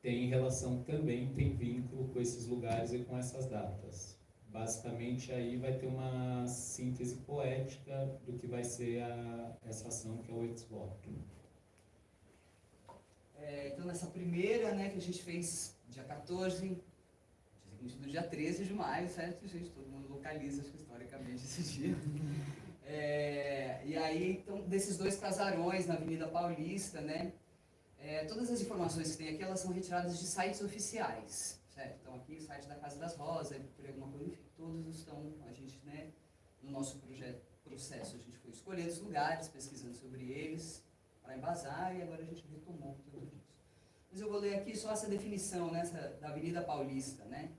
tem relação também, tem vínculo com esses lugares e com essas datas. Basicamente, aí vai ter uma síntese poética do que vai ser essa ação que é o ex voto. Então, nessa primeira, né, que a gente fez dia 14, do dia 13 de maio, certo, gente? Todo mundo localiza, acho que historicamente, esse dia. E aí, então, desses dois casarões na Avenida Paulista, né, todas as informações que tem aqui, elas são retiradas de sites oficiais, certo? Então, aqui o site da Casa das Rosas, por alguma coisa, enfim, todos estão, a gente, né, no nosso processo, a gente foi escolhendo os lugares, pesquisando sobre eles, para embasar, e agora a gente retomou tudo isso. Mas eu vou ler aqui só essa definição, né, da Avenida Paulista, né?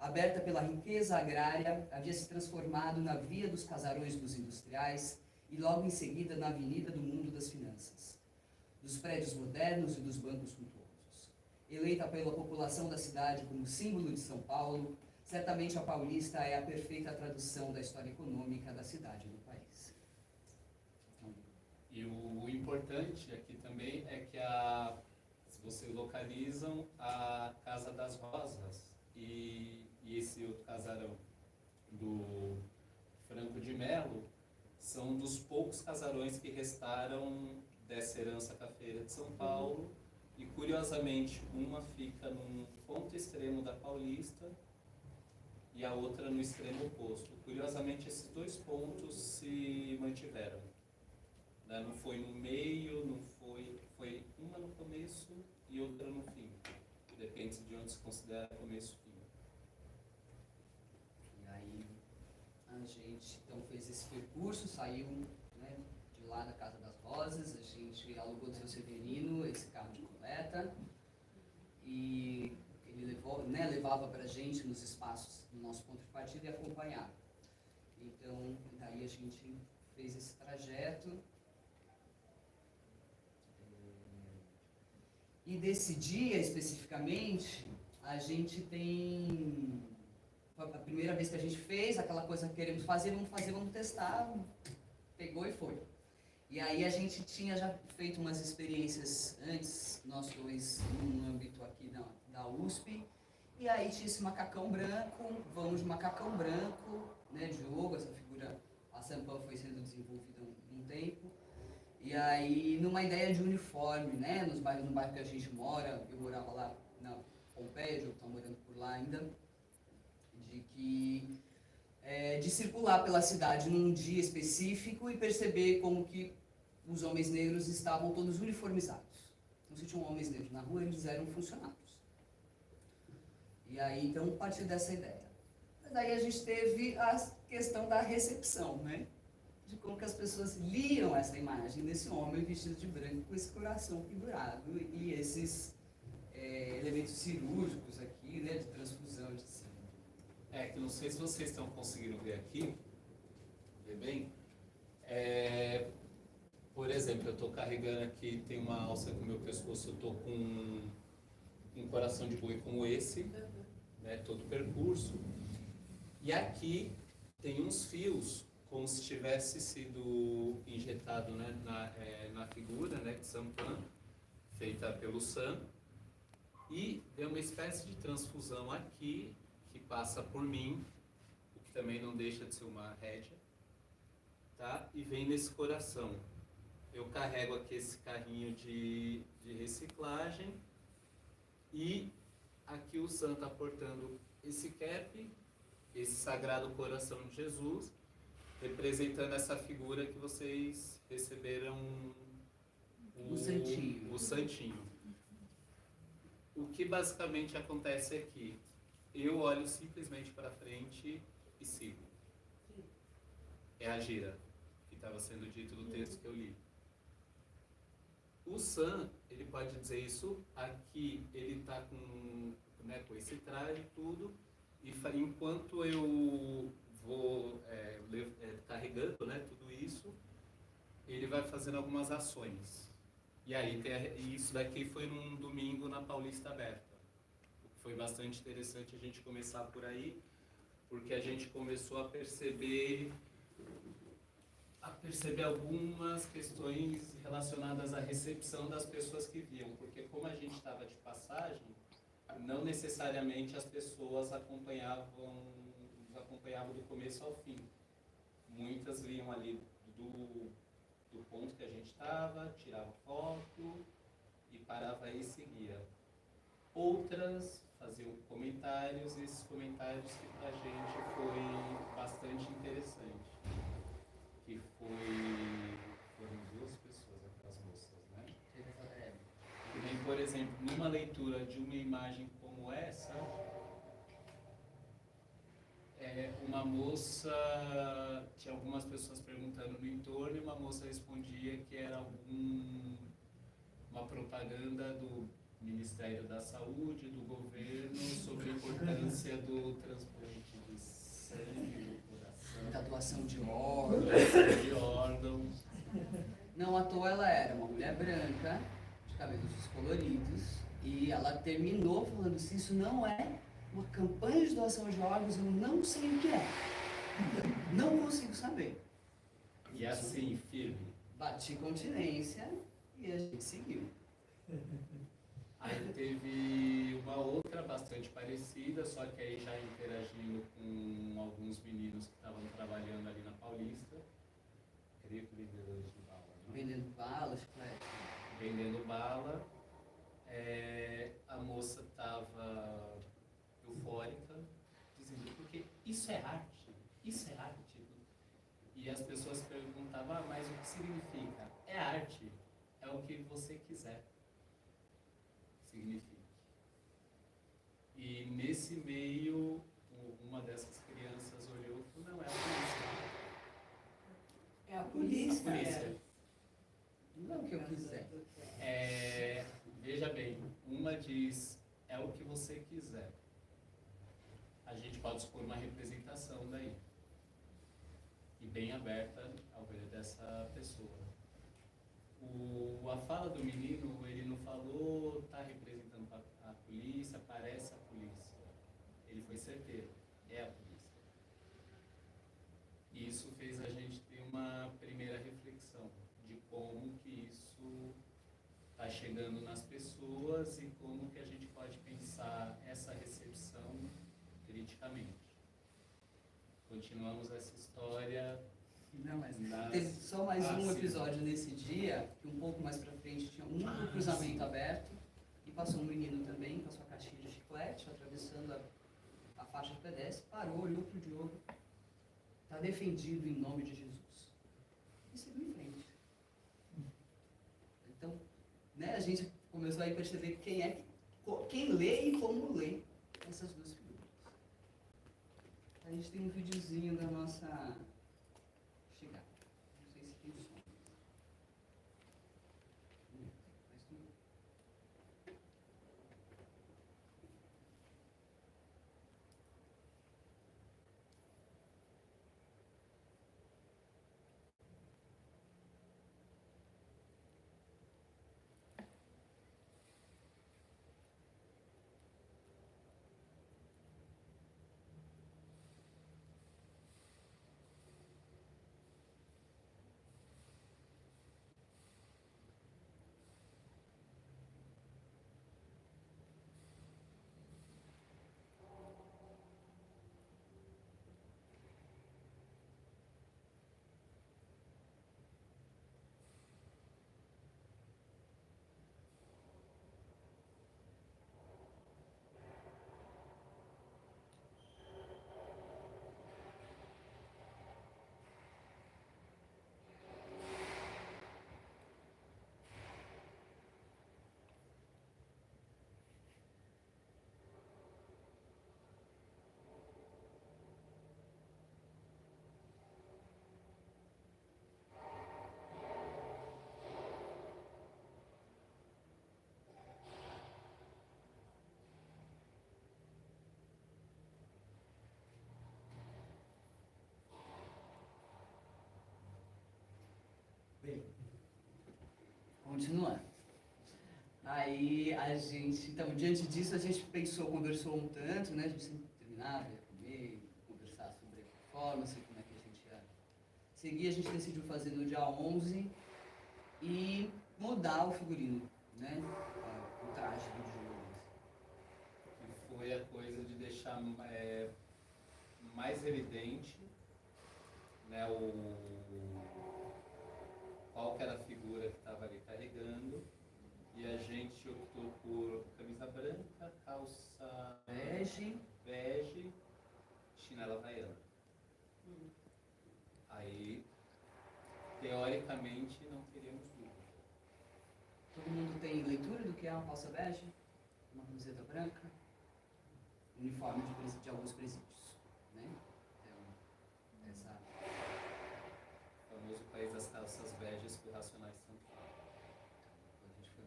Aberta pela riqueza agrária, havia se transformado na via dos casarões dos industriais e logo em seguida na avenida do mundo das finanças, dos prédios modernos e dos bancos suntuosos. Eleita pela população da cidade como símbolo de São Paulo, certamente a Paulista é a perfeita tradução da história econômica da cidade e do país. E o importante aqui também é que se vocês localizam a Casa das Rosas e esse outro casarão do Franco de Melo são dos poucos casarões que restaram dessa herança cafeira de São Paulo, e curiosamente uma fica num ponto extremo da Paulista e a outra no extremo oposto. Curiosamente esses dois pontos se mantiveram. Não foi no meio, não foi uma no começo e outra no fim. Depende de onde se considera começo e fim. E aí a gente então fez esse percurso, saiu, né, de lá da Casa das Rosas, a gente alugou do seu Severino esse carro de coleta e ele levava para a gente nos espaços do nosso ponto de partida e acompanhava. Então, daí a gente fez esse trajeto. E desse dia, especificamente, a gente tem... Foi a primeira vez que a gente fez, aquela coisa que queremos fazer, vamos testar, pegou e foi. E aí a gente tinha já feito umas experiências antes, nós dois, no âmbito aqui da USP, e aí tinha esse macacão branco, vamos de macacão branco, né, Diogo, essa figura, a Sampan foi sendo desenvolvida há um tempo. E aí, numa ideia de uniforme, né, no bairro que a gente mora, eu morava lá na Pompeia, eu estava morando por lá ainda, de circular pela cidade num dia específico e perceber como que os homens negros estavam todos uniformizados. Então, se tinham homens negros na rua, eles eram funcionários. E aí, então, partiu dessa ideia. Mas aí a gente teve a questão da recepção, né? De como que as pessoas liam essa imagem desse homem vestido de branco com esse coração pendurado e esses elementos cirúrgicos aqui, né, de transfusão de sangue. Que não sei se vocês estão conseguindo ver aqui, ver bem. Por exemplo, eu estou carregando aqui, tem uma alça aqui no meu pescoço, eu estou com um coração de boi como esse, né, todo o percurso. E aqui tem uns fios, como se tivesse sido injetado, né, na figura, né, de Sampan, feita pelo Sam. E tem uma espécie de transfusão aqui, que passa por mim, o que também não deixa de ser uma rédea, tá? E vem nesse coração. Eu carrego aqui esse carrinho de reciclagem e aqui o Sam está portando esse cap, esse Sagrado Coração de Jesus, representando essa figura que vocês receberam, o Santinho. O que basicamente acontece aqui? Eu olho simplesmente para frente e sigo. É a gira, que estava sendo dito no texto que eu li. O Sam, ele pode dizer isso aqui, ele está com esse traje e tudo, e enquanto eu vou carregando, né, tudo isso, ele vai fazendo algumas ações. E aí, isso daqui foi num domingo na Paulista Aberta. Foi bastante interessante a gente começar por aí, porque a gente começou a perceber a perceber algumas questões relacionadas à recepção das pessoas que viam, porque como a gente estava de passagem, não necessariamente as pessoas nos acompanhavam do começo ao fim. Muitas liam ali do ponto que a gente estava, tirava foto e parava aí e seguia. Outras faziam comentários, e esses comentários que pra gente foi bastante interessante. Que foram duas pessoas, aquelas moças, né? E nem, por exemplo, numa leitura de uma imagem como essa, uma moça, tinha algumas pessoas perguntando no entorno, e uma moça respondia que era uma propaganda do Ministério da Saúde, do governo, sobre a importância do transplante de sangue, do coração, Da doação de órgãos. de órgãos. Não à toa ela era uma mulher branca, de cabelos descoloridos, e ela terminou falando: se isso não é uma campanha de doação de órgãos, eu não sei o que é. Não consigo saber. E assim, firme. Bati continência e a gente seguiu. Aí teve uma outra bastante parecida, só que aí já interagindo com alguns meninos que estavam trabalhando ali na Paulista. Creio que vendedores de bala, né? Vendendo balas, chiclete. Vendendo bala. A moça estava eufórica, dizendo, porque isso é arte, isso é arte. E as pessoas perguntavam, mas o que significa? É arte, é o que você quiser. Significa. E nesse meio, uma dessas crianças olhou e falou, não, é a polícia. É a polícia. A polícia. Não é o que eu quiser. Veja bem, uma diz, é o que você quiser. A gente pode expor uma representação daí. E bem aberta ao ver dessa pessoa. A fala do menino, ele não falou, está representando a polícia, parece a polícia. Ele foi certeiro, é a polícia. E isso fez a gente ter uma primeira reflexão de como que isso está chegando nas pessoas e como que a gente pode pensar essa recepção criticamente. Continuamos essa história. Não, mas teve só mais um episódio nesse dia, que um pouco mais pra frente tinha um cruzamento aberto, e passou um menino também com a sua caixinha de chiclete, atravessando a faixa de pedestre, parou, olhou pro Diogo, está defendido em nome de Jesus. E seguiu em frente. Então, né, a gente começou a perceber quem lê e como lê essas duas figuras. A gente tem um videozinho da nossa chegada. Não sei se tem som. Mas tudo bem. Bem, continuando. Aí a gente, então, diante disso, a gente conversou um tanto, né? A gente sempre terminava, ia comer, conversar sobre a performance, como é que a gente ia seguir, a gente decidiu fazer no dia 11 e mudar o figurino, né? O traje do jogo. Que foi a coisa de deixar mais evidente, né, qual que era a figura que estava ali carregando. E a gente optou por camisa branca, calça bege, chinela havaiana. Aí, teoricamente, não teríamos dúvida. Todo mundo tem leitura do que é uma calça bege, uma camiseta branca, uniforme de alguns presídios, né? Então, essa... O famoso país das calças beges que o Racionais São Paulo. Então, a gente foi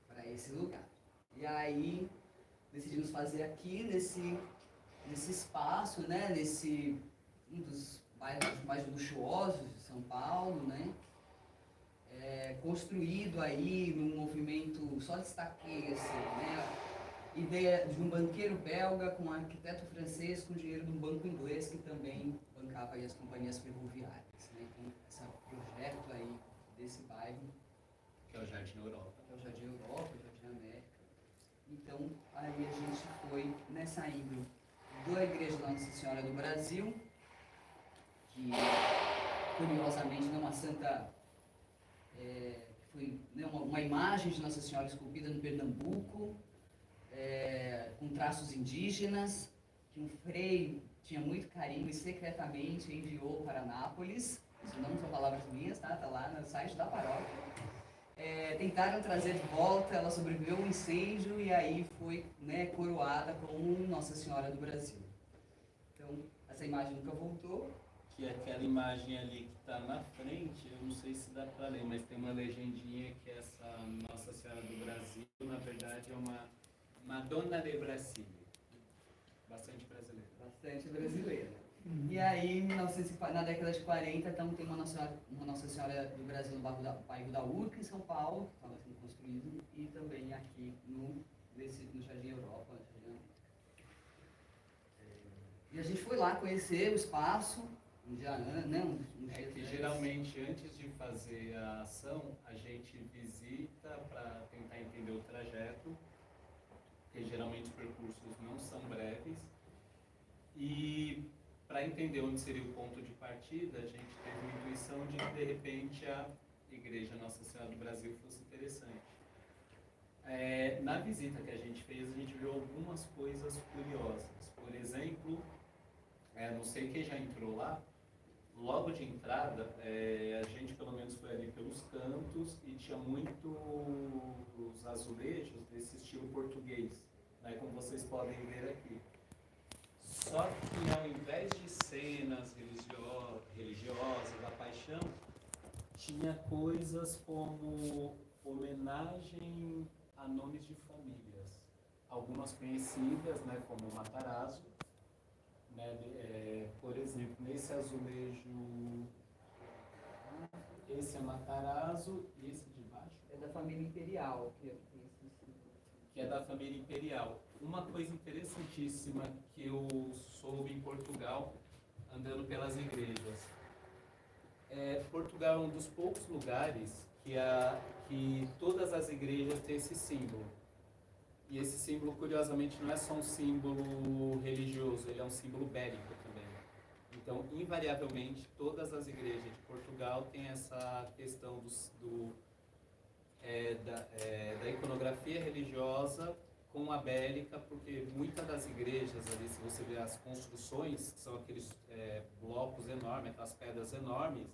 para esse lugar. E aí, decidimos fazer aqui, nesse espaço, né? Um dos bairros mais luxuosos de São Paulo, né? Construído aí num movimento, só destaquei assim, né? Ideia de um banqueiro belga com um arquiteto francês com dinheiro de um banco inglês que também bancava aí as companhias ferroviárias, né? Então, esse projeto aí desse bairro, Que é o Jardim Europa. que é o Jardim Europa, o Jardim América. Então, aí a gente foi nessa índole da Igreja da Nossa Senhora do Brasil, que curiosamente não uma santa, foi, né, uma imagem de Nossa Senhora esculpida no Pernambuco, com traços indígenas, que um frei tinha muito carinho e secretamente enviou para Nápoles. Isso não são palavras minhas, tá? Tá lá no site da paróquia. Tentaram trazer de volta, ela sobreviveu ao incêndio e aí foi, né, coroada como Nossa Senhora do Brasil. Então, essa imagem nunca voltou. Que é aquela imagem ali que está na frente, eu não sei se dá para ler, mas tem uma legendinha que essa Nossa Senhora do Brasil, na verdade, é uma Madonna de Brasília. Bastante brasileira. Bastante brasileira. E aí, na década de 40, então, tem uma Nossa Senhora do Brasil no bairro da Urca, em São Paulo, que estava sendo construído, e também aqui no Jardim Europa, no Jardim América. E a gente foi lá conhecer o espaço, um dia Que geralmente, antes de fazer a ação, a gente visita para tentar entender o trajeto, porque geralmente os percursos não são breves, e para entender onde seria o ponto de partida, a gente teve uma intuição de que, de repente, a Igreja Nossa Senhora do Brasil fosse interessante. Na visita que a gente fez, a gente viu algumas coisas curiosas. Por exemplo, não sei quem já entrou lá, logo de entrada, a gente pelo menos foi ali pelos cantos e tinha muitos azulejos desse estilo português, né, como vocês podem ver aqui. Só que ao invés de cenas religiosas da paixão, tinha coisas como homenagem a nomes de famílias. Algumas conhecidas, né, como Matarazzo, né, por exemplo, nesse azulejo, esse é Matarazzo e esse de baixo? É da família imperial, Que é da família imperial. Uma coisa interessantíssima que eu soube em Portugal, andando pelas igrejas. Portugal é um dos poucos lugares que todas as igrejas têm esse símbolo. E esse símbolo, curiosamente, não é só um símbolo religioso, ele é um símbolo bélico também. Então, invariavelmente, todas as igrejas de Portugal têm essa questão da iconografia religiosa com a bélica, porque muitas das igrejas ali, se você ver as construções, que são aqueles blocos enormes, aquelas pedras enormes,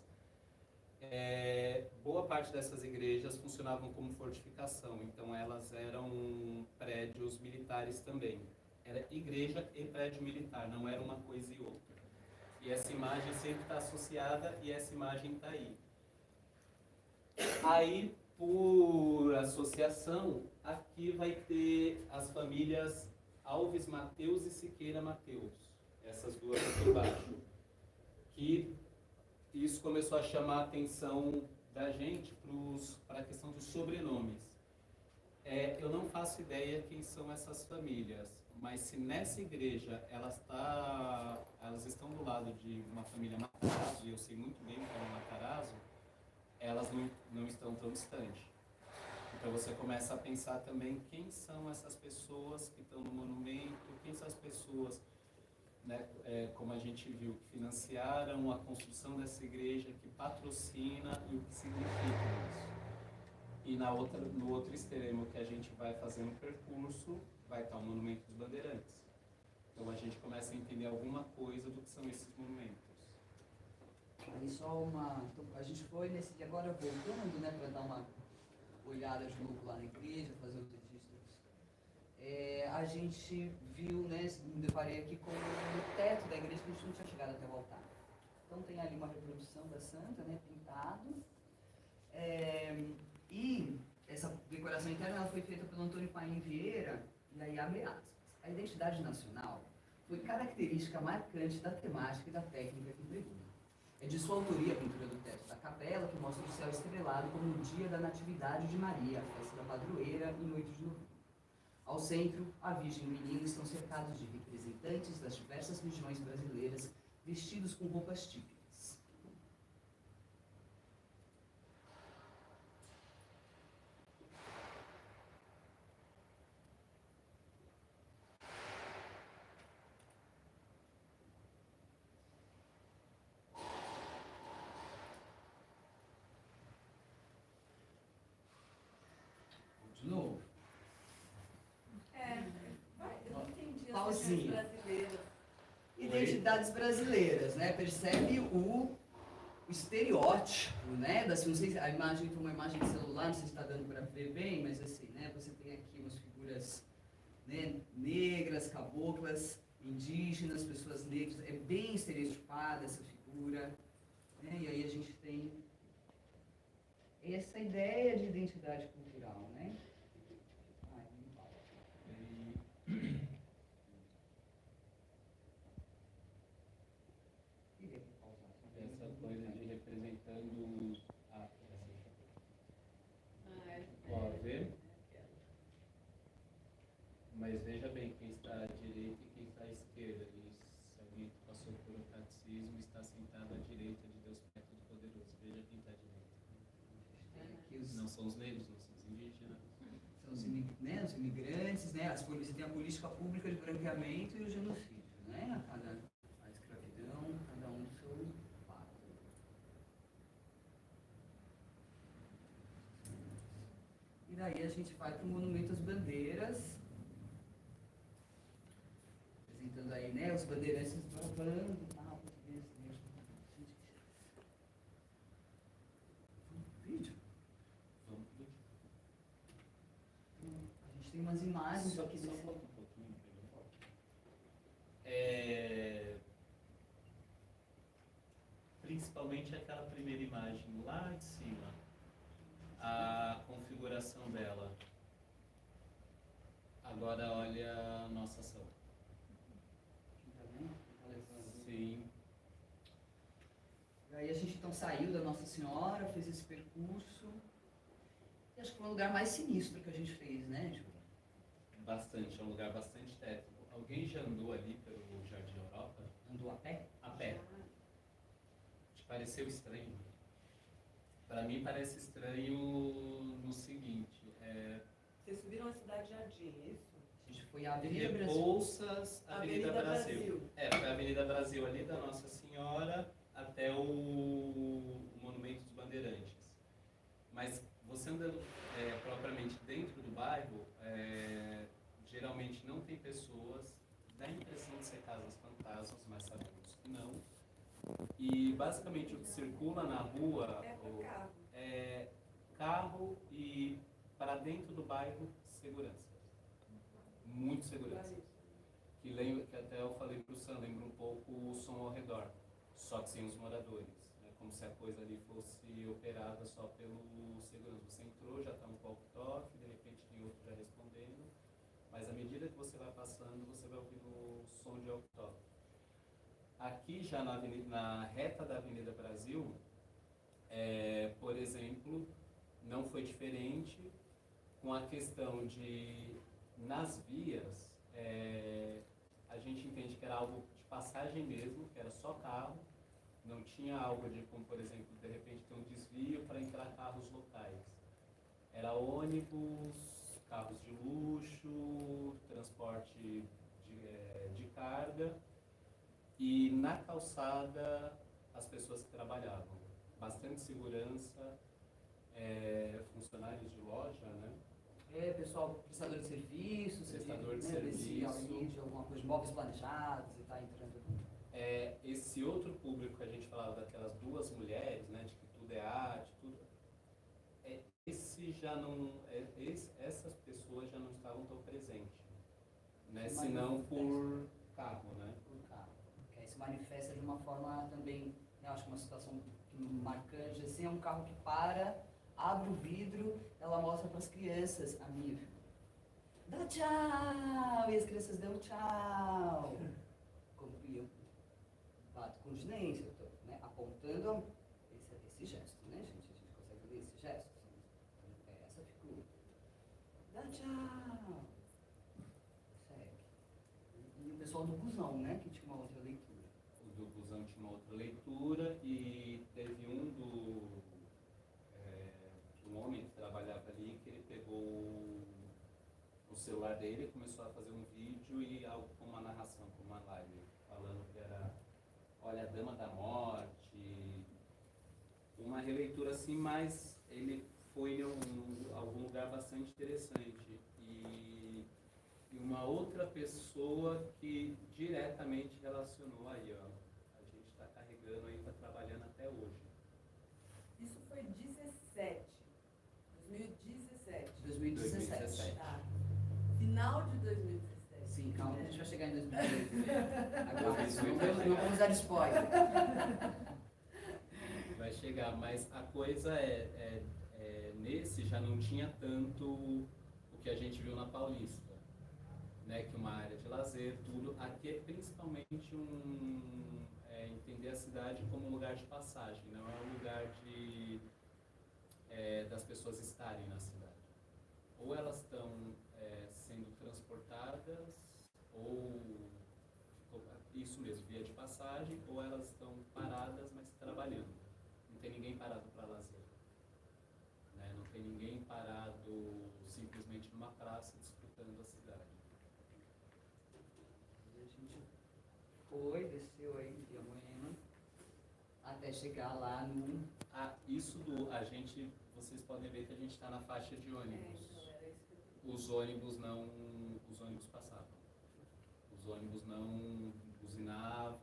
boa parte dessas igrejas funcionavam como fortificação, então elas eram prédios militares também. Era igreja e prédio militar, não era uma coisa e outra. E essa imagem sempre está associada e essa imagem está aí. Aí, por associação, aqui vai ter as famílias Alves Mateus e Siqueira Mateus, essas duas aqui embaixo, que isso começou a chamar a atenção da gente para a questão dos sobrenomes. Eu não faço ideia quem são essas famílias, mas se nessa igreja elas estão do lado de uma família Matarazzo, e eu sei muito bem o que é uma Matarazzo, elas não estão tão distantes. Então você começa a pensar também quem são essas pessoas que estão no monumento, quem são as pessoas, né, como a gente viu, que financiaram a construção dessa igreja, que patrocina e o que significa isso. E no outro extremo que a gente vai fazendo o percurso, vai estar o Monumento dos Bandeirantes. Então a gente começa a entender alguma coisa do que são esses monumentos. Aí então, a gente foi nesse dia agora voltando, né, para dar uma olhada de novo lá na igreja, fazer os registros. A gente viu, né, me deparei aqui com o teto da igreja que a gente não tinha chegado até o altar. Então tem ali uma reprodução da santa, né, pintado. E essa decoração interna ela foi feita pelo Antônio Paim Vieira, e aí abre aspas. A identidade nacional foi característica marcante da temática e da técnica que empregou. É de sua autoria a pintura do teto da capela, que mostra o céu estrelado como o dia da Natividade de Maria, a festa da padroeira, em 8 de novembro. Ao centro, a Virgem e o Menino estão cercados de representantes das diversas regiões brasileiras, vestidos com roupas típicas. De novo. Eu não entendi as Pauzinho. questões brasileiras. Identidades brasileiras, né? Percebe o estereótipo, né? Assim, não sei se a imagem foi uma imagem de celular, não sei se está dando para ver bem, mas assim, né? Você tem aqui umas figuras, né, negras, caboclas, indígenas, pessoas negras, é bem estereotipada essa figura, né? E aí a gente tem essa ideia de identidade cultural, né? Essa coisa de representando pode ver? Mas veja bem quem está à direita e quem está à esquerda. Se alguém passou por um catecismo, está sentado à direita de Deus Pai Todo-Poderoso. Veja quem está à direita. Não são os negros, não são os indígenas. São os imigrantes, né? Você tem a política pública de branqueamento e o genocídio, né? A escravidão, cada um do seu lado. E daí a gente vai para o Monumento às Bandeiras, apresentando aí, né, os bandeirantes bravando e tal, vídeo. Vamos pro A gente tem umas imagens Só aqui que só desse... falta um pouquinho para ele falar. Principalmente aquela primeira imagem lá de cima, a configuração dela. Agora olha a nossa ação. Tá vendo? Tá levando. Sim. E aí a gente então saiu da Nossa Senhora, fez esse percurso. E acho que foi um lugar mais sinistro que a gente fez, né, Júlia? Bastante, é um lugar bastante técnico. Alguém já andou ali pelo Jardim Europa? Andou a pé? A pé. Te pareceu estranho? Para mim parece estranho no seguinte, Vocês subiram a Cidade Jardim, é isso? A gente foi à Avenida Brasil. Rebouças, Avenida Avenida Brasil. Brasil. Foi a Avenida Brasil ali da Nossa Senhora até o Monumento dos Bandeirantes. Mas você andando propriamente dentro do bairro, geralmente não tem pessoas, dá a impressão de ser casas fantasmas, mas sabemos que não. E basicamente o que circula na rua Carro. é carro e para dentro do bairro, segurança. Muito segurança. Que até eu falei para o Sam, lembra um pouco o som ao redor, só que sem os moradores. Né? Como se a coisa ali fosse operada só pelo segurança. Você entrou, já está um walkie-talkie, de repente tem outro já respondendo, mas à medida que você vai passando, você vai ouvindo o som de walkie-talkie. Aqui já na reta da Avenida Brasil, por exemplo, não foi diferente. com a questão de, nas vias, a gente entende que era algo de passagem mesmo, que era só carro, não tinha algo de, como por exemplo, de repente ter um desvio para entrar carros locais. Era ônibus, carros de luxo, transporte de carga, e na calçada as pessoas que trabalhavam. Bastante segurança, funcionários de loja, né? Pessoal, prestador de serviços, Prestador de desse serviço. aí de alguma coisa, de móveis planejados e tá entrando. Esse outro público que a gente falava daquelas duas mulheres, né, de que tudo é arte, tudo, esse já não, essas pessoas já não estavam tão presentes, né, senão por carro, né? Por carro. Que aí se manifesta de uma forma também, eu acho que uma situação marcante, assim, é um carro que para, abre o vidro, ela mostra para as crianças, amigo, dá tchau! E as crianças dão tchau! Como que eu bato continência, eu tô, né, apontando esse gesto, né, gente? A gente consegue ver esse gesto? Essa figura. Dá tchau! Segue. E o pessoal do busão, né, que tinha uma outra leitura. O do busão tinha uma outra leitura e teve um homem que trabalhava ali que ele pegou o celular dele, começou a fazer um vídeo e algo com uma narração, com uma live, falando que era, olha, a Dama da Morte, uma releitura assim, mas ele foi em algum lugar bastante interessante. E uma outra pessoa que diretamente relacionou aí, ó, a gente está carregando aí, está trabalhando até hoje. Isso foi 2017. 2017. Tá. Final de 2017. Sim, calma, a né? gente vai chegar em 2018. Agora, não vamos dar spoiler. Vai chegar, mas a coisa nesse já não tinha tanto o que a gente viu na Paulista, né, que uma área de lazer, tudo. Aqui é principalmente entender a cidade como um lugar de passagem, não é um lugar das pessoas estarem na cidade. Ou elas estão sendo transportadas, ou isso mesmo, via de passagem, ou elas estão paradas, mas trabalhando. Não tem ninguém parado para lazer. Né? Não tem ninguém parado simplesmente numa praça desfrutando da cidade. A gente foi, desceu aí em Moema, até chegar lá no... vocês podem ver que a gente está na faixa de ônibus. Então, era isso que eu queria. Os ônibus passavam. Os ônibus não buzinavam,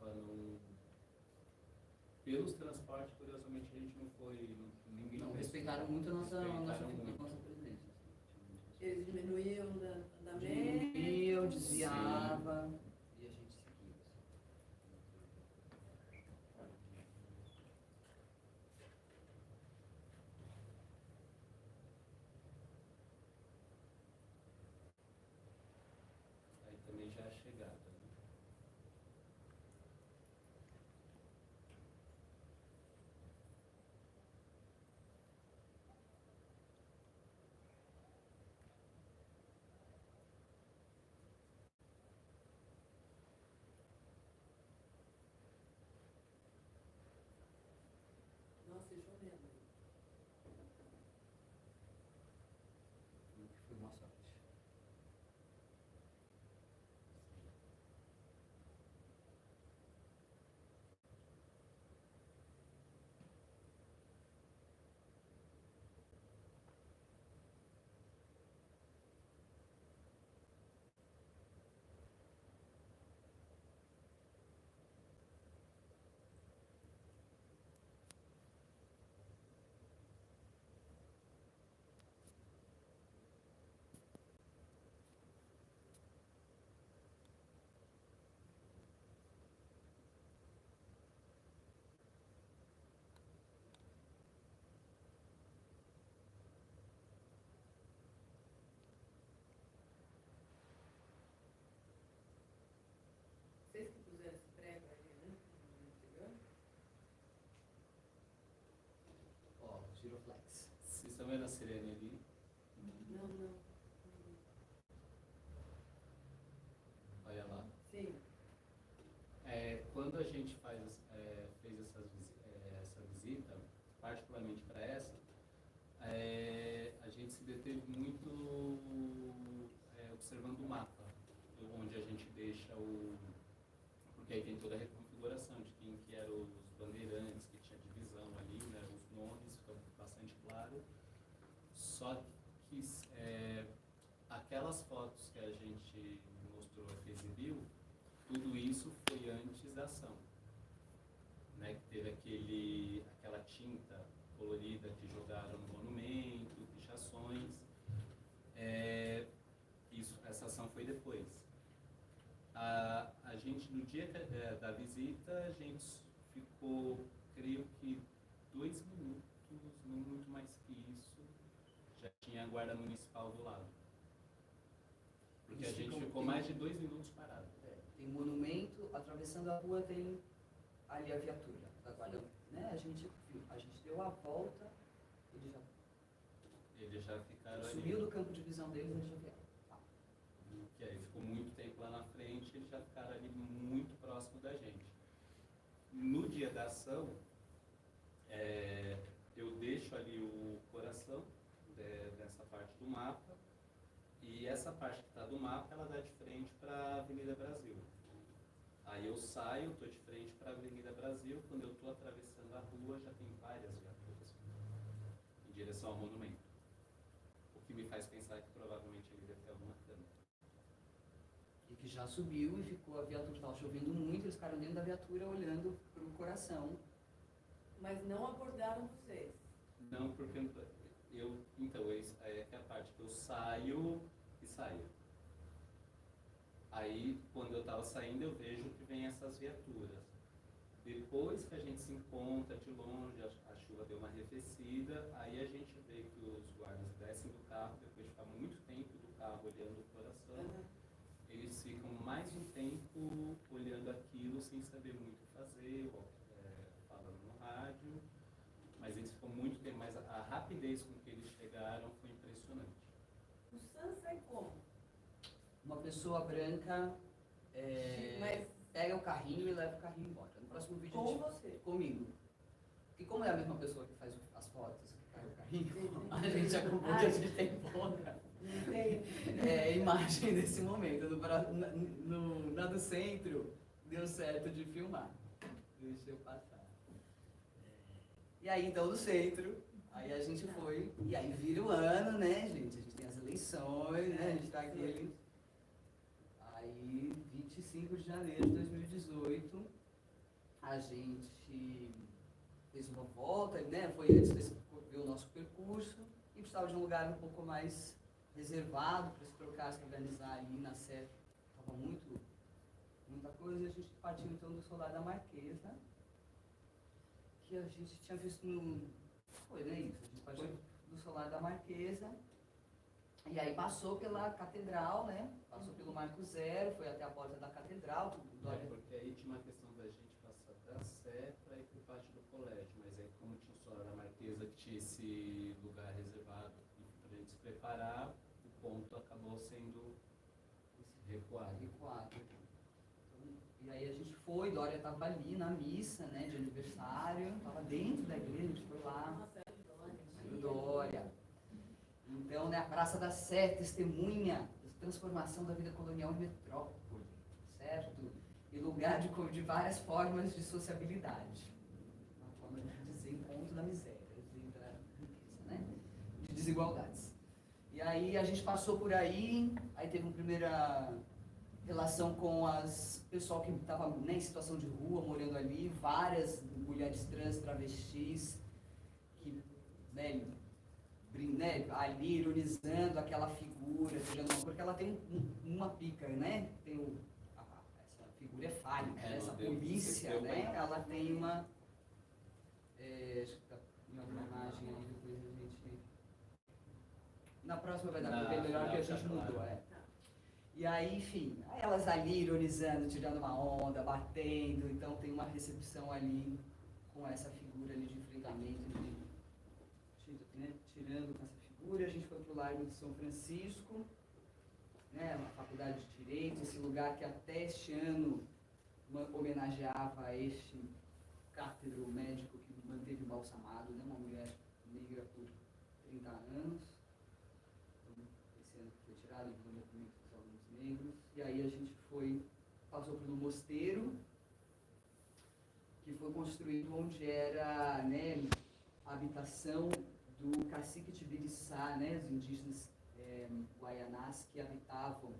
pelos transportes, curiosamente, a gente não foi, ninguém... Não, respeitaram muito a nossa muito. presença. Eles diminuíam da média. Diminuiu, desviava, e a gente seguia. Aí também já é a chegada. Né? Nossa, e chovendo. Foi uma sorte. Vocês que puseram esse prego ali, né? Chegando? Ó, giroflex. Vocês estão vendo a sirene ali? Não, não. mapa, onde a gente deixa o... Porque aí tem toda a reconfiguração de quem que eram os bandeirantes, que tinha divisão ali, né, os nomes, fica bastante claro. Só que aquelas fotos que a gente mostrou, que exibiu, tudo isso foi antes da ação. Né, que teve aquela tinta colorida que jogaram no monumento, pichações. Essa ação foi depois. A gente, no dia da visita, a gente ficou, creio que 2 minutos, não muito mais que isso, já tinha a guarda municipal do lado. Porque a gente ficou mais de 2 minutos parado. Tem monumento, atravessando a rua tem ali a viatura da guarda. Né? A gente deu a volta, Eles já ficaram sumiu ali. do campo de visão deles, eles já vieram. Que aí ficou muito tempo lá na frente, eles já ficaram ali muito próximo da gente. No dia da ação, eu deixo ali o coração dessa parte do mapa, e essa parte que está do mapa, ela dá de frente para a Avenida Brasil. Aí eu saio, estou de frente para a Avenida Brasil, quando eu estou atravessando a rua, já tem várias viaturas em direção ao monumento. O que me faz pensar que provavelmente ele deve ter alguma câmera. E que já subiu e ficou, a viatura estava chovendo muito, eles ficaram dentro da viatura olhando para o coração. Mas não abordaram vocês? Não, porque então, é a parte que eu saio e saio. Aí, quando eu estava saindo, eu vejo que vem essas viaturas. Depois que a gente se encontra de longe, a chuva deu uma arrefecida, aí a gente vê que os guardas descem do carro, depois de ficar muito tempo do carro olhando o coração, eles ficam mais um tempo olhando aquilo sem saber muito o que fazer, falando no rádio, mas eles ficam muito tempo, mas a rapidez com que eles chegaram foi impressionante. O SAM sai como? Uma pessoa branca Mas pega o carrinho e leva o carrinho embora. No próximo vídeo com você? comigo. Porque como é a mesma pessoa que faz as fotos, que pega o carrinho, a gente acompanha, a gente tem pouca imagem desse momento. Na do centro, deu certo de filmar. Deixa eu passar. E aí, então, no centro, aí a gente foi, e aí vira o ano, né, gente? A gente tem as eleições, né? A gente tá aquele... Aí, 25 de janeiro de 2018, a gente fez uma volta, né? Foi antes de ver o nosso percurso, e precisava de um lugar um pouco mais reservado para se trocar, se organizar ali na Sé. Estava muita coisa, e a gente partiu então do Solar da Marquesa, que a gente tinha visto no... Foi, né, isso? A gente partiu do Solar da Marquesa, e aí passou pela Catedral, né? Passou pelo Marco Zero, foi até a porta da Catedral. Porque aí tinha uma questão da gente passar da Sé para ir para o pátio do colégio, mas aí como tinha o Solar da Marquesa, que tinha esse lugar reservado para a gente se preparar, o ponto acabou sendo recuado. E aí a gente foi, Dória estava ali na missa, né, de aniversário, estava dentro da igreja, a gente foi lá, Dória. Então, né, a Praça da Sé testemunha a transformação da vida colonial em metrópole, certo? E lugar de várias formas de sociabilidade. Uma forma de dizer encontro da miséria, da riqueza, né? De desigualdades. E aí a gente passou por aí teve uma primeira relação com as pessoal que estava, né, em situação de rua, morando ali, várias mulheres trans, travestis, que, né, ali ironizando aquela figura, porque ela tem uma pica, né? Essa figura é fálica, essa polícia, né? Ela tem uma... acho que tá em alguma imagem aí, depois a gente... Na próxima vai dar pra ver melhor que a gente mudou, E aí, enfim, elas ali ironizando, tirando uma onda, batendo, então tem uma recepção ali com essa figura ali de enfrentamento, né, tirando com essa figura. A gente foi para o Largo de São Francisco, né, uma faculdade de Direito, esse lugar que até este ano homenageava este cátedro médico que manteve embalsamado, né, uma mulher negra por 30 anos. Então, esse ano foi tirado do documento dos alunos negros. aí a gente passou pelo mosteiro, que foi construído onde era, né, a habitação do cacique Tibiriçá, né, os indígenas guaianás que habitavam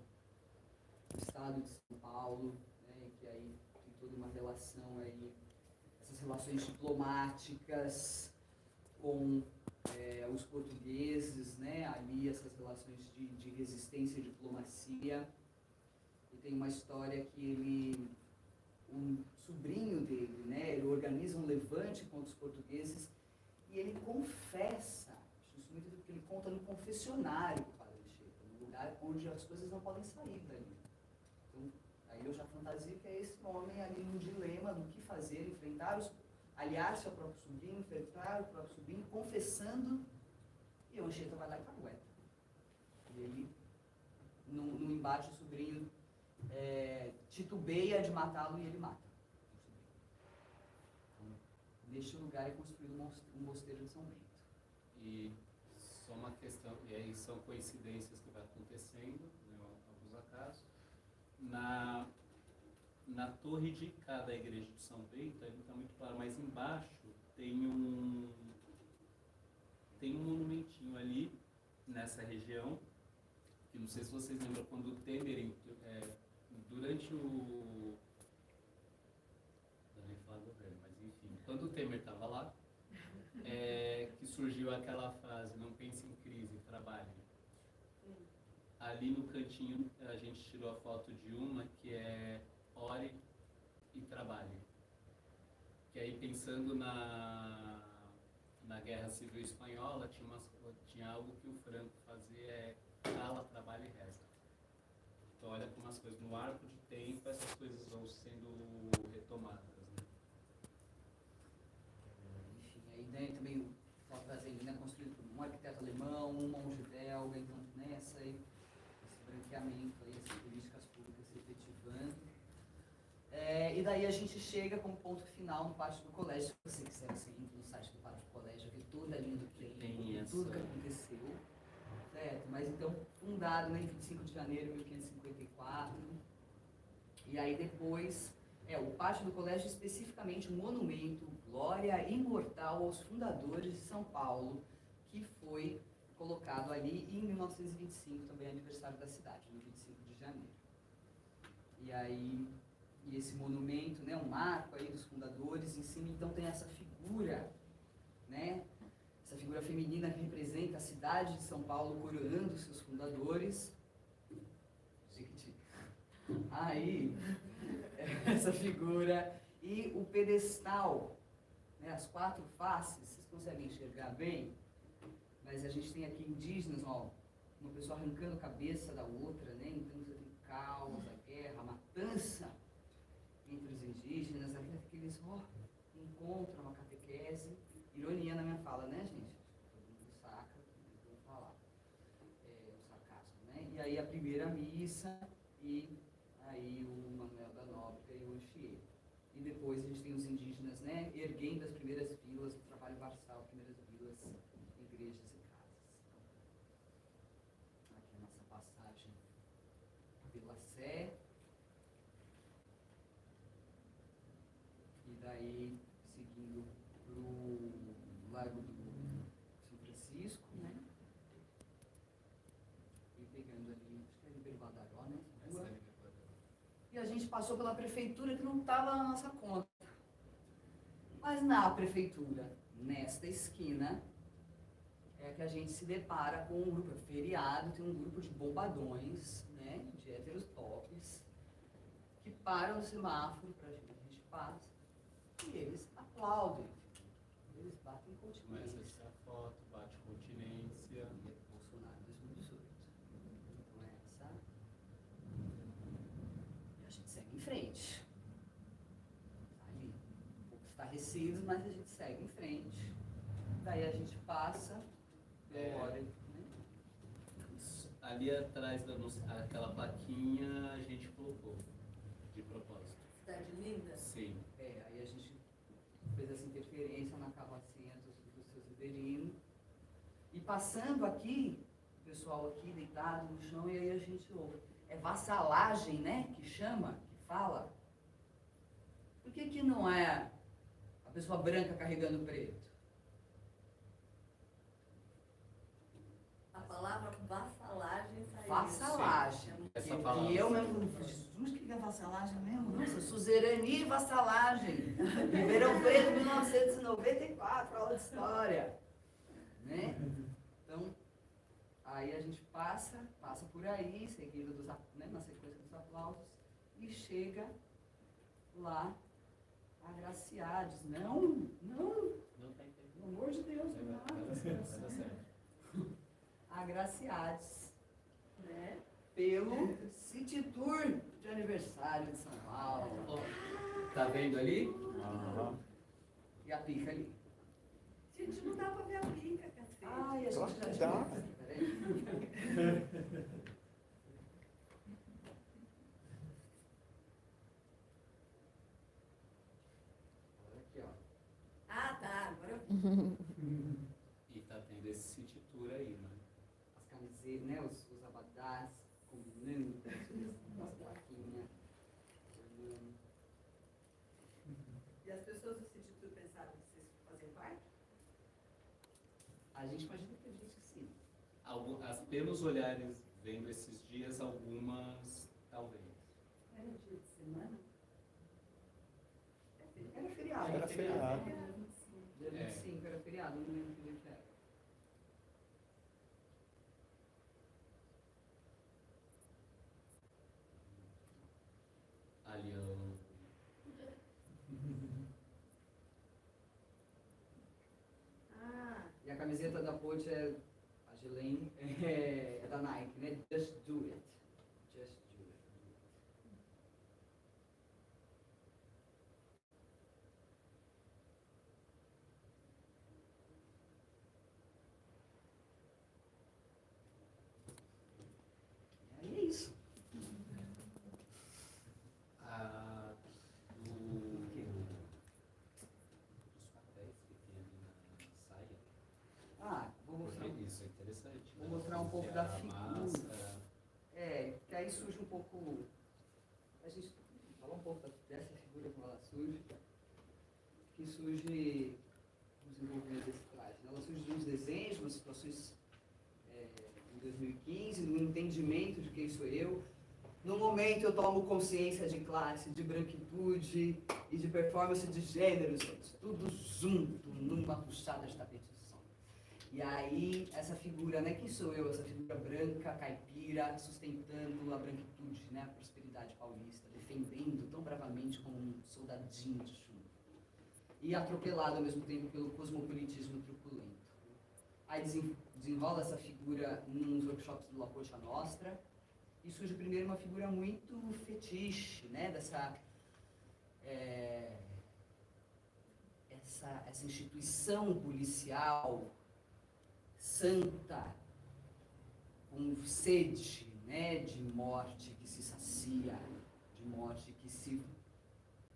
o estado de São Paulo, né, que aí tem toda uma relação aí, essas relações diplomáticas com os portugueses, né, ali essas relações de resistência e diplomacia. E tem uma história que um sobrinho dele, né, ele organiza um levante contra os portugueses e ele confessa, acho isso muito porque ele conta no confessionário do Padre Anchieta, no lugar onde as coisas não podem sair dali. Então, aí eu já fantasio que é esse homem ali num dilema do que fazer, aliar-se ao próprio sobrinho, enfrentar o próprio sobrinho, confessando, e o Anchieta vai lá e cagueta. E ele, no embate, o sobrinho titubeia de matá-lo e ele mata. Então, neste lugar é construído um mosteiro de São Bento. E só uma questão, e aí são coincidências que vai acontecendo, né, alguns acasos. Na torre de cada igreja de São Bento, ele está muito claro, mas embaixo tem um monumentinho ali, nessa região, que não sei se vocês lembram, quando o Temer, durante o... Não nem falar governo, mas enfim, quando o Temer estava lá, que surgiu aquela frase, não pense em crise, trabalhe. Ali no cantinho a gente tirou a foto de uma que é ore e trabalhe. Que aí pensando na Guerra Civil Espanhola, tinha algo que o Franco fazia, cala, trabalha e reza. Então olha como as coisas, no arco de tempo, essas coisas vão sendo retomadas. Né? Enfim, aí né, também o Forte Brasília, né, construído por um arquiteto alemão, um monge belga, então nessa aí, esse branqueamento aí, essas políticas públicas se efetivando. E daí a gente chega como ponto final no pátio do colégio. Se você quiser, você entra no site do pátio do colégio, ver toda a linha do tempo, tudo que aconteceu. Certo? Mas então, fundado em 25 de janeiro de 1554. E aí depois, o pátio do colégio especificamente um monumento, glória imortal aos fundadores de São Paulo, que foi colocado ali em 1925, também aniversário da cidade, no 25 de janeiro. E aí, esse monumento, né, um marco aí dos fundadores, em cima então tem essa figura, né, essa figura feminina que representa a cidade de São Paulo coroando seus fundadores. Aí, essa figura e o pedestal, né, as quatro faces, vocês conseguem enxergar bem? Mas a gente tem aqui indígenas, ó, uma pessoa arrancando a cabeça da outra, né? Então você tem caos, a guerra, a matança entre os indígenas, aqueles, encontram uma catequese, ironia na minha fala, né, gente? Todo mundo saca, mas vou falar, o sarcasmo, né? E aí a primeira missa, e aí o Manuel da Nóbrega e o Anchieta. E depois a gente tem os indígenas, né, erguendo as primeiras vilas, o trabalho braçal, primeiras vilas, igrejas e casas. Então, aqui a nossa passagem pela Sé. E daí, seguindo para o Lago do São Francisco, né? E pegando ali, acho que é Ribeiro Badaró, né? E a gente passou pela prefeitura que não estava na nossa conta. Mas na prefeitura, nesta esquina, é que a gente se depara com um grupo feriado, tem um grupo de bombadões, né, de héteros tops, que param no semáforo para a gente passa, e eles aplaudem, eles batem continência. Começa a tirar foto, bate continência. E é Bolsonaro 2018. Então essa... E a gente segue em frente. Tá ali, um pouco estarrecidos, mas a gente segue em frente. Daí a gente passa, hora, né? Ali atrás aquela plaquinha a gente colocou, de propósito. Cidade linda? Sim. Aí a gente fez essa interferência na carrocinha do seu Severino. E passando aqui, o pessoal aqui deitado no chão, e aí a gente ouve. é vassalagem, né? Que chama, que fala. Por que não é a pessoa branca carregando o preto? A palavra vassalagem saiu. Vassalagem. Essa E palavra. eu mesmo falei, Jesus, o que é vassalagem mesmo? Nossa, suzerania e vassalagem. Ribeirão Preto, 1994, aula de história. Né? Então, aí a gente passa por aí, seguindo né, na sequência dos aplausos, e chega lá a Graciades. Não, Não tem tempo. pelo amor de Deus, Vai não. dar certo, vai dar certo. A Graciades, Né? pelo City Tour de aniversário de São Paulo. Ó, tá vendo ali? E a pica ali. Gente, não dá pra ver a pica, cacete. Ai, a Claro gente que já dá. Peraí. Olha aqui, ó. Ah, tá. Agora eu E tá tendo esse city tour aí, né? As camisetas, né? Os abadás combinando com as plaquinhas. E as pessoas do City Tour pensaram que vocês faziam parte? A gente imagina que a gente sim. Pelos olhares vendo esses dias, algumas talvez. Era dia de semana? Era feriado. Era feriado. Dia É. 25 era feriado, não lembro que dia que era. Ali eu... Ah, E a camiseta da Ponte é a Gilene, é da Nike, né? Just do it. Just do it. E aí é isso. Dos papéis que tem ali na saia. Ah, vou mostrar. Isso é interessante. Vou né? mostrar um pouco Que da a figura. máscara. É, que aí surge um pouco. A gente falar um pouco dessa figura como ela surge. Que surge no desenvolvimento desse traje. Ela surge de uns desenhos, umas situações em 2015, no entendimento de quem sou eu. No momento eu tomo consciência de classe, de branquitude e de performance de gênero, gente. Tudo junto, numa puxada de tapete de som. E aí, essa figura, né? Quem sou eu? Essa figura branca, caipira, sustentando a branquitude, né? A prosperidade paulista, defendendo tão bravamente como um soldadinho de chumbo. E atropelado ao mesmo tempo pelo cosmopolitismo truculento. Aí desenrola essa figura nos workshops do La Cocha Nostra. E surge primeiro uma figura muito fetiche, né? Essa instituição policial santa, com sede, né? De morte que se sacia, de morte que se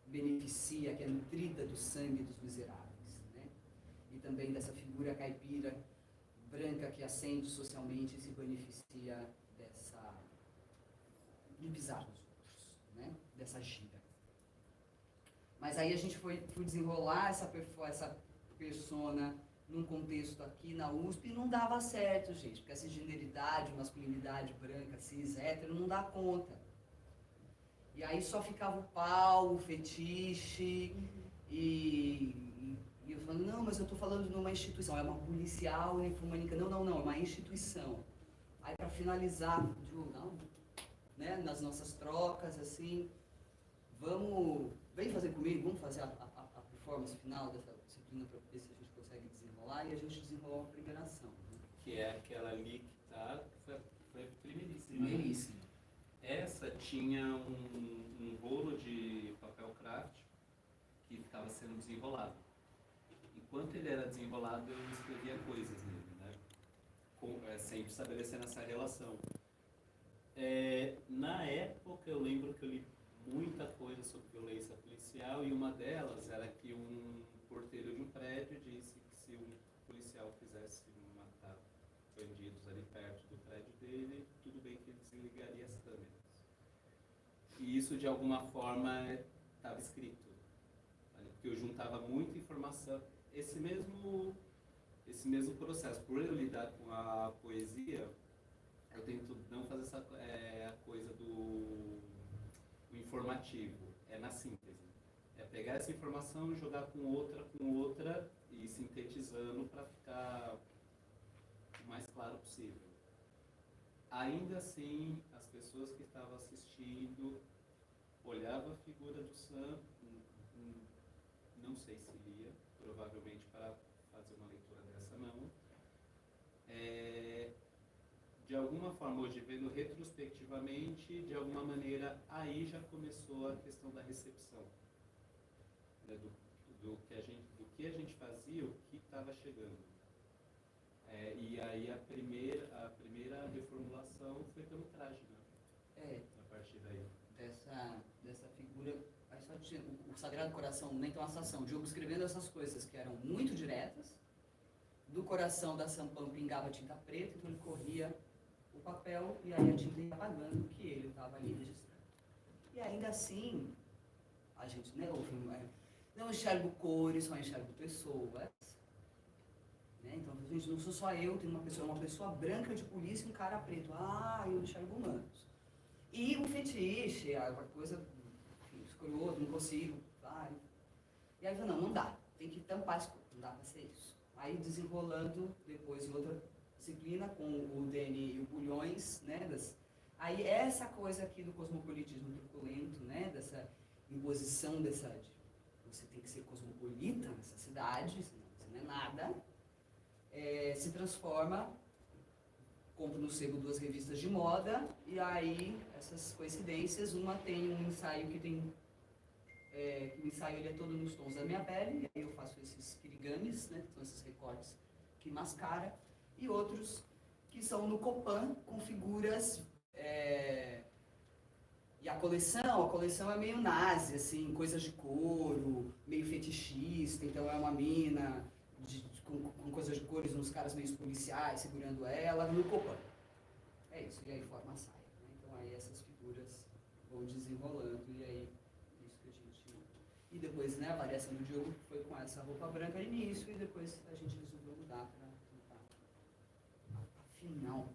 beneficia, que é nutrida do sangue dos miseráveis, né? E também dessa figura caipira branca que ascende socialmente e se beneficia de pisar nos outros, né? Dessa gira. Mas aí a gente foi desenrolar essa persona num contexto aqui na USP e não dava certo, gente, porque essa generidade, masculinidade branca, cis, hétero, não dá conta. E aí só ficava o pau, o fetiche, e eu falando, não, mas eu estou falando de uma instituição, é uma policial uniformanica, não, é uma instituição. Aí para finalizar, né, nas nossas trocas, assim, vem fazer comigo, vamos fazer a performance final dessa disciplina para ver se a gente consegue desenrolar, e a gente desenrolou a primeira ação. Né? Que é aquela ali que tá, foi a primeiríssima. Primeiríssima. Essa tinha um rolo de papel craft que ficava sendo desenrolado. Enquanto ele era desenrolado, eu escrevia coisas nele, né? Sempre estabelecendo essa relação. Na época, eu lembro que eu li muita coisa sobre violência policial e uma delas era que um porteiro de um prédio disse que se um policial quisesse matar bandidos ali perto do prédio dele, tudo bem que ele desligaria as câmeras. isso de alguma forma estava escrito, porque eu juntava muita informação. Esse mesmo processo, por eu lidar com a poesia, eu tento não fazer essa a coisa do informativo, é na síntese. É pegar essa informação e jogar com outra e sintetizando para ficar o mais claro possível. Ainda assim, as pessoas que estavam assistindo olhavam a figura do Sam, não sei se lia, provavelmente para fazer uma leitura dessa não. De alguma forma, hoje vendo retrospectivamente, de alguma maneira, aí já começou a questão da recepção, né, do que a gente fazia, o que estava chegando. E aí a primeira reformulação foi pelo traje, né? A partir daí. Dessa figura, aí só tinha o Sagrado Coração, né? Então essa ação, Diogo escrevendo essas coisas que eram muito diretas, do coração da Sampão pingava tinta preta, então ele corria o papel e aí a tinta ia apagando que ele estava ali registrando. E ainda assim, a gente, né, não enxergo cores, só enxergo pessoas. Né? Então, gente, não sou só eu, tem uma pessoa branca de polícia e um cara preto. Eu enxergo humanos. E o fetiche, a coisa escroto, não consigo. E aí eu falei, não dá, tem que tampar isso, não dá para ser isso. Aí desenrolando depois em outra disciplina com o Deni e o Bulhões, né? Aí essa coisa aqui do cosmopolitismo truculento, né? Dessa imposição você tem que ser cosmopolita nessa cidade, senão você não é nada, se transforma, compro no sebo 2 revistas de moda, e aí essas coincidências, uma tem um ensaio que tem, o ensaio ele é todo nos tons da minha pele, e aí eu faço esses kirigamis, né, que são esses recortes que mascara, e outros que são no Copan, com figuras, e a coleção é meio nazi, assim, coisas de couro, meio fetichista, então é uma mina com coisas de cores, uns caras meio policiais segurando ela, no Copan. É isso, e aí forma a saia. Né? Então aí essas figuras vão desenrolando, e aí isso que a gente... E depois, né, a variação do Diogo foi com essa roupa branca no início, e depois a gente resolveu mudar para tentar afinar um